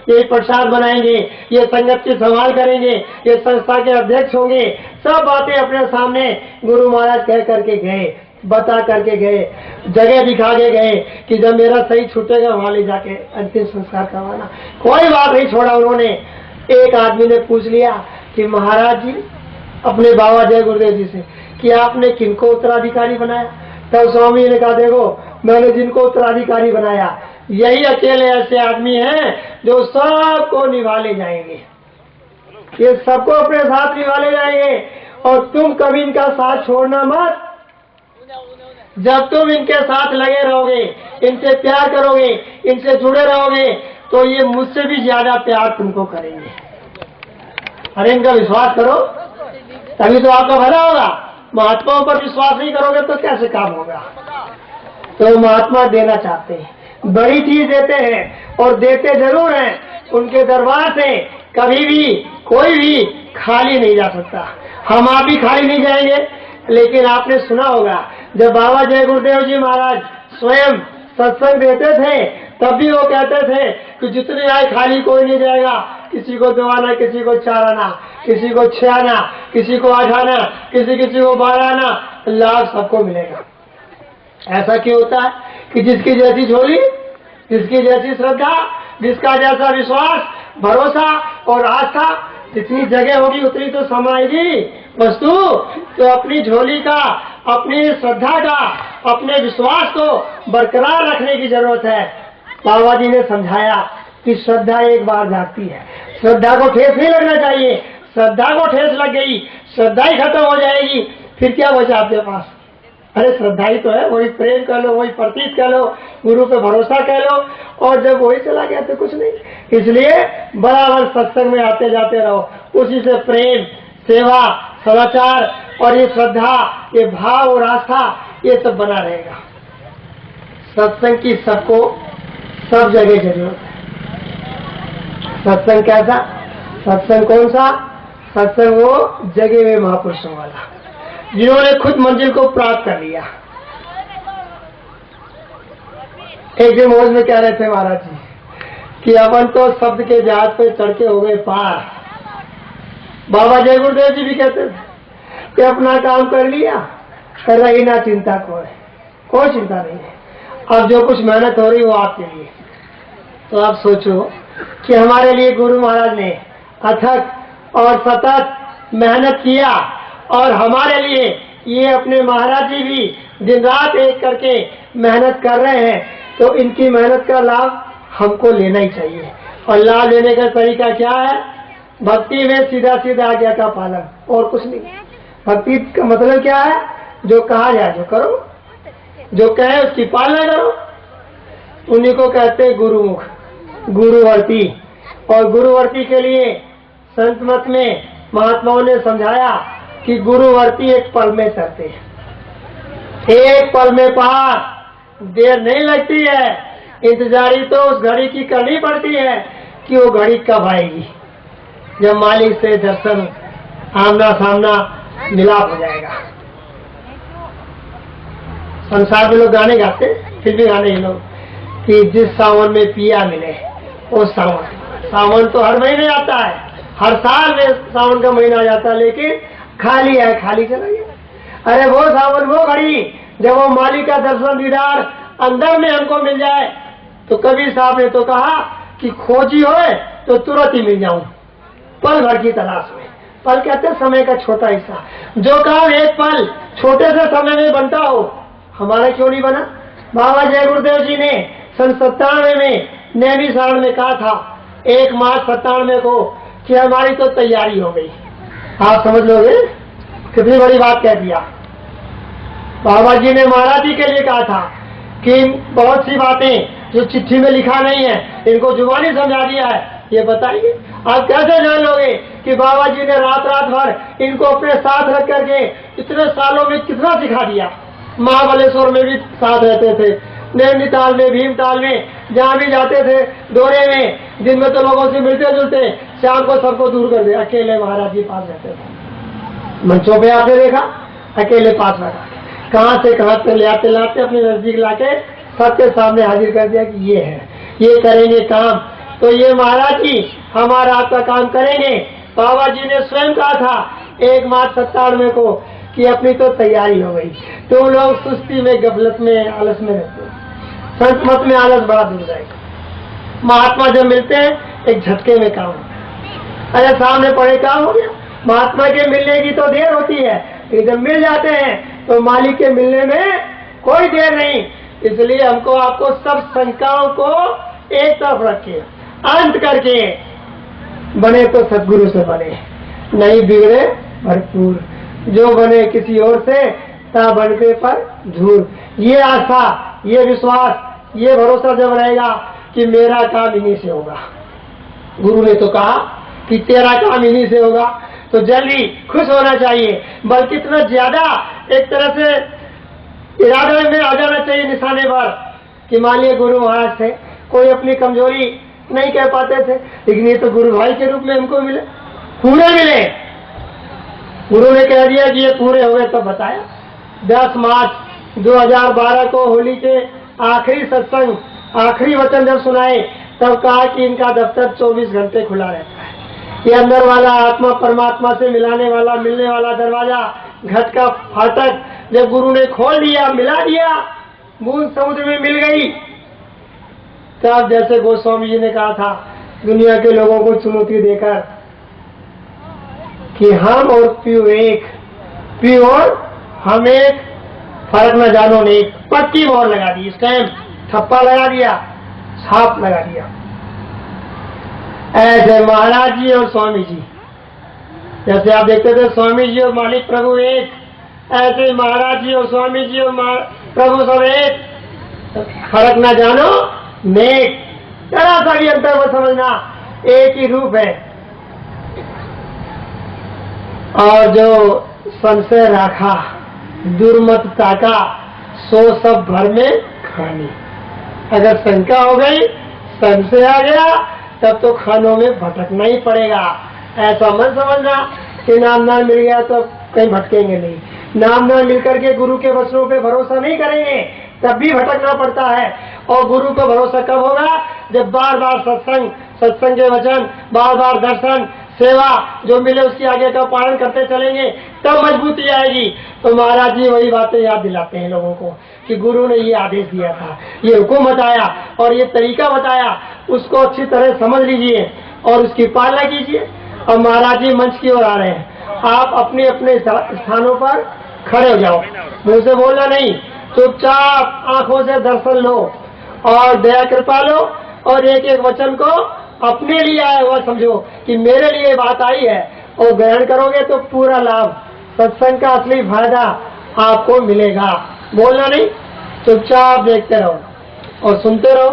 ये प्रसाद बनाएंगे, ये संगत की संभाल करेंगे, ये संस्था के अध्यक्ष होंगे। सब बातें अपने सामने गुरु महाराज कह करके गए, बता करके गए, जगह दिखा के गए कि जब मेरा सही छूटेगा वहां ले जाके अंतिम संस्कार करवाना। कोई बात नहीं छोड़ा उन्होंने। एक आदमी ने पूछ लिया कि महाराज जी अपने बाबा जय गुरुदेव जी से कि आपने किनको उत्तराधिकारी बनाया? तब स्वामी ने कहा देखो मैंने जिनको उत्तराधिकारी बनाया यही अकेले ऐसे आदमी हैं जो सबको निभा ले जाएंगे, ये सबको अपने साथ निभा ले जाएंगे। और तुम कभी इनका साथ छोड़ना मत। जब तुम इनके साथ लगे रहोगे, इनसे प्यार करोगे, इनसे जुड़े रहोगे तो ये मुझसे भी ज्यादा प्यार तुमको करेंगे। अरे इनका विश्वास करो तभी तो आपका भला होगा। महात्माओं पर विश्वास नहीं करोगे तो कैसे काम होगा? तो महात्मा देना चाहते हैं, बड़ी चीज देते हैं और देते जरूर हैं। उनके दरबार से कभी भी कोई भी खाली नहीं जा सकता। हम आप भी खाली नहीं जाएंगे। लेकिन आपने सुना होगा जब बाबा जय गुरुदेव जी महाराज स्वयं सत्संग देते थे तब भी वो कहते थे कि जितने आए खाली कोई नहीं जाएगा। किसी को दवाना, किसी को चाराना, किसी को छियाना, किसी को आठाना, किसी को 12 आना, लाभ सबको मिलेगा। ऐसा क्यों होता है कि जिसकी जैसी झोली, जिसकी जैसी श्रद्धा, जिसका जैसा विश्वास, भरोसा और आस्था, जितनी जगह होगी उतनी तो समाएगी वस्तु। तो अपनी झोली का, अपनी श्रद्धा का, अपने विश्वास को बरकरार रखने की जरूरत है। बाबा जी ने समझाया कि श्रद्धा एक बार जागती है, श्रद्धा को ठेस नहीं लगना चाहिए। श्रद्धा को ठेस लग गई, श्रद्धा ही खत्म हो जाएगी, फिर क्या बचा आपके पास? अरे श्रद्धा ही तो है, वही प्रेम कर लो, वही प्रतीत कर लो, गुरु पे भरोसा कर लो। और जब वही चला गया तो कुछ नहीं। इसलिए बराबर सत्संग में आते जाते रहो, उसी से प्रेम, सेवा, सदाचार और ये श्रद्धा, ये भाव और आस्था ये सब बना रहेगा। सत्संग की सबको सब जगह जरूरत है। सत्संग कैसा? सत्संग कौन सा? सत्संग वो जगह में महापुरुषों वाला जिन्होंने खुद मंजिल को प्राप्त कर लिया। एक दिन मौज में कह रहे थे महाराज जी कि अपन तो शब्द के जहाज पे चढ़ के हो गए पार। बाबा जय गुरुदेव जी भी कहते थे कि अपना काम कर लिया, कर रही ना चिंता कोई चिंता नहीं है। अब जो कुछ मेहनत हो रही वो आपके लिए। तो आप सोचो कि हमारे लिए गुरु महाराज ने अथक और सतत मेहनत किया और हमारे लिए ये अपने महाराज जी भी दिन रात एक करके मेहनत कर रहे हैं। तो इनकी मेहनत का लाभ हमको लेना ही चाहिए। और लाभ लेने का तरीका क्या है? भक्ति में सीधा सीधा आज्ञा का पालन, और कुछ नहीं। भक्ति का मतलब क्या है? जो कहा जाए जो करो, जो कहे उसकी पालना करो। उन्हीं को कहते हैं गुरुमुख, गुरुवर्ती। और गुरुवर्ती के लिए संत मत में महात्माओं ने समझाया कि गुरुवर्ती एक पल में तरते हैं, एक पल में पार, देर नहीं लगती है। इंतजारी तो उस घड़ी की करनी पड़ती है कि वो घड़ी कब आएगी, जब मालिक से दर्शन आमना सामना मिलाप हो जाएगा। संसार में लोग गाने गाते, फिर भी गाने ही लोग कि जिस सावन में पिया मिले वो सावन। सावन तो हर महीने आता है, हर साल में सावन का महीना आ जाता है, लेकिन खाली है, खाली चला गया। अरे वो सावन, वो घड़ी जब वो मालिक का दर्शन दीदार अंदर में हमको मिल जाए। तो कबीर साहब ने तो कहा कि खोजी होए तो तुरंत ही मिल जाऊं, पल भर की तलाश में। पल कहते समय का छोटा हिस्सा। जो काम एक पल छोटे से समय में बनता हो, हमारा क्यों नहीं बना? बाबा जय गुरुदेव जी ने सन 97 में नैनी सारण में कहा था 1 मार्च 97 को कि हमारी तो तैयारी हो गई। आप समझ लोगे कितनी बड़ी बात कह दिया। बाबा जी ने महाराज जी के लिए कहा था कि बहुत सी बातें जो चिट्ठी में लिखा नहीं है इनको जुबानी समझा दिया है। ये बताइए आप कैसे जान लोगे कि बाबा जी ने रात रात भर इनको अपने साथ रख करके इतने सालों में कितना सिखा दिया। महाबलेश्वर में भी साथ रहते थे, नैनीताल में, भीमताल में, जहाँ भी जाते थे, दौरे में, दिन में तो लोगों से मिलते जुलते, शाम को सबको दूर कर दे। अकेले महाराज जी पास रहते थे। मंचों पे आपने देखा अकेले पास रखा, कहाँ से कहाँ पे ले आते लाते अपने नजदीक लाके सबके सामने हाजिर कर दिया कि ये है, ये करेंगे काम। तो ये महाराज जी हमारा आपका काम करेंगे। बाबा जी ने स्वयं कहा था 1 मार्च 97 को कि अपनी तो तैयारी हो गई, तुम लोग सुस्ती में, गफलत में, आलस में रहते हो, संत मत में आलस बड़ा दूर जाएगा। महात्मा जब मिलते हैं एक झटके में काम होता है। अरे सामने पड़े काम हो गया। महात्मा के मिलने की तो देर होती है, जब मिल जाते हैं तो मालिक के मिलने में कोई देर नहीं। इसलिए हमको आपको सब शंकाओं को एक तरफ रखे, अंत करके बने तो सदगुरु से बने, नहीं बिगड़े भरपूर। जो बने किसी और से ता बनके पर झूर। ये आशा, ये विश्वास, ये भरोसा जब रहेगा कि मेरा काम इन्हीं से होगा, गुरु ने तो कहा कि तेरा काम इन्हीं से होगा, तो जल्दी खुश होना चाहिए। बल्कि इतना ज्यादा एक तरह से इरादे में आ जाना चाहिए निशाने पर कि मान लिया गुरु महाराज थे, कोई अपनी कमजोरी नहीं कह पाते थे, लेकिन ये तो गुरु भाई के रूप में हमको मिले, पूरे मिले। गुरु ने कह दिया कि ये पूरे हो गए, तो बताया 10 मार्च 2012 को होली के आखिरी सत्संग, आखिरी वचन जब सुनाए तब कहा कि इनका दफ्तर 24 घंटे खुला रहता है। ये अंदर वाला आत्मा परमात्मा से मिलाने वाला, मिलने वाला दरवाजा, घट का फाटक जब गुरु ने खोल दिया, मिला दिया, बूंद समुद्र में मिल गई, तब जैसे गोस्वामी जी ने कहा था दुनिया के लोगों को चुनौती देकर कि हम और पीयू एक, पीयू और हम एक, फर्क न जानो ने, पक्की मोहर लगा दी, स्टैंप, ठप्पा लगा दिया, छाप लगा दिया। ऐसे महाराज जी और स्वामी जी, जैसे आप देखते थे स्वामी जी और मालिक प्रभु एक, ऐसे महाराज जी और स्वामी जी और प्रभु सब एक, फर्क ना जानो नेक, जरा सा भी अंतर वो समझना, एक ही रूप है। और जो संशय राखा, दुर्मत ताका, सो सब भर में खानी। अगर शंका हो गई, संशय आ गया, तब तो खानों में भटकना ही पड़ेगा। ऐसा मत समझना कि नाम ना मिल गया तो कहीं भटकेंगे नहीं। नाम ना मिलकर के गुरु के वचनों पे भरोसा नहीं करेंगे तब भी भटकना पड़ता है। और गुरु को भरोसा कब होगा? जब बार बार सत्संग, सत्संग के वचन, बार बार दर्शन, सेवा जो मिले उसकी आगे का पालन करते चलेंगे, तब मजबूती आएगी। तो महाराज जी वही बातें याद दिलाते हैं लोगों को कि गुरु ने ये आदेश दिया था, ये हुक्म बताया और ये तरीका बताया, उसको अच्छी तरह समझ लीजिए और उसकी पालना कीजिए। और महाराज जी मंच की ओर आ रहे हैं, आप अपने अपने स्थानों पर खड़े हो जाओ, मुंह से बोलना नहीं, चुपचाप आंखों से दर्शन लो और दया कृपा लो और एक एक वचन को अपने लिए आया हुआ समझो कि मेरे लिए बात आई है, और ग्रहण करोगे तो पूरा लाभ, सत्संग का असली फायदा आपको मिलेगा। बोलना नहीं, चुपचाप देखते रहो और सुनते रहो।